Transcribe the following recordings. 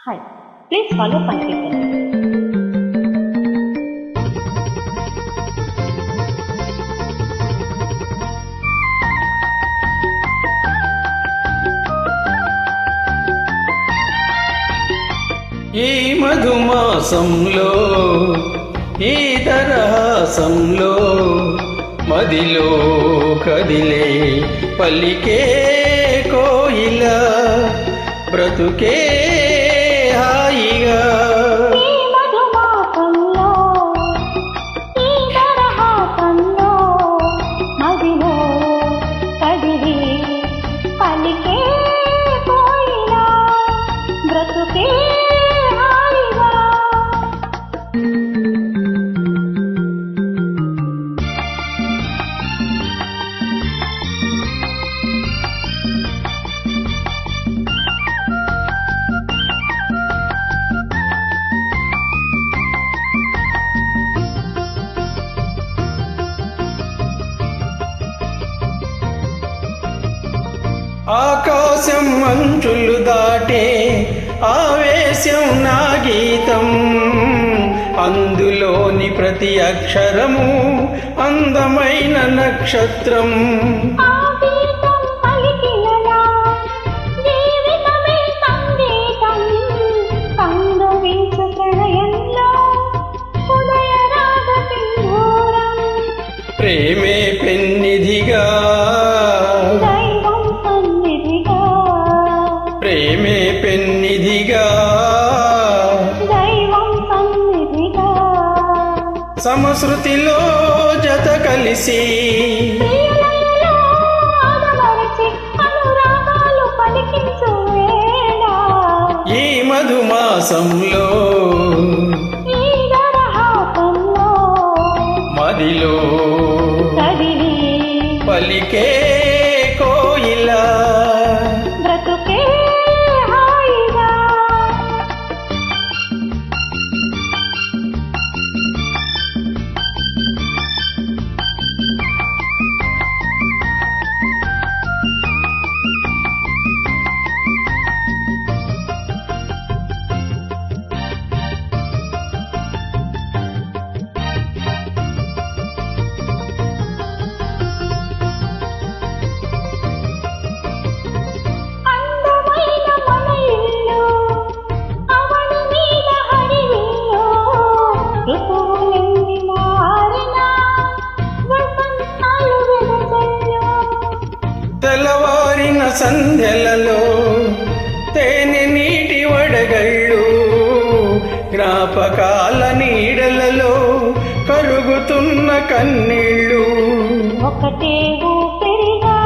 Hi, please follow Pankitana. ఈ మధుమాసంలో ఈ దరహాసంలో మదిలో కదిలే పలికే కోయిల బ్రతుకే హాయిగా ఆకాశం మంచులు దాటే ఆవేశం నా గీతం, అందులోని ప్రతి అక్షరము అందమైన నక్షత్రం. ప్రేమే పెన్నిధిగా ప్రేమే పెన్నిధిగా సమశృతిలో జత కలిసి ఈ మధుమాసంలో మదిలో పలికే కోయిల బ్రతుకే తెల్లవారిన సంధ్యలలో తేనె నీటి వడగళ్ళు, జ్ఞాపకాల నీడలలో కరుగుతున్న కన్నీళ్ళు. ఒకటే ఊపిరిగా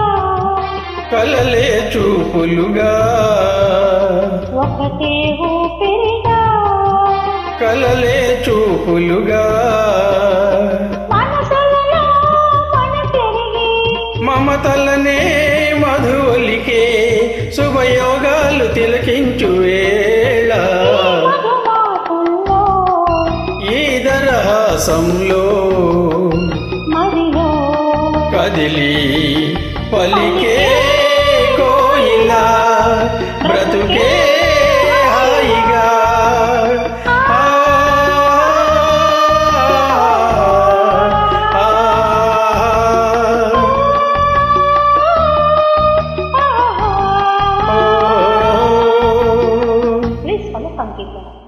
కలలే చూపులుగా, ఒకటే ఊపిరిగా కలలే చూపులుగా మమతలనే మధువలికే శుభయోగాలు తిలకించు వేళ ఈ దరహాసంలో కదిలి పలికే కోయిల బ్రతుకే హాయిగా. Please follow Pankitana.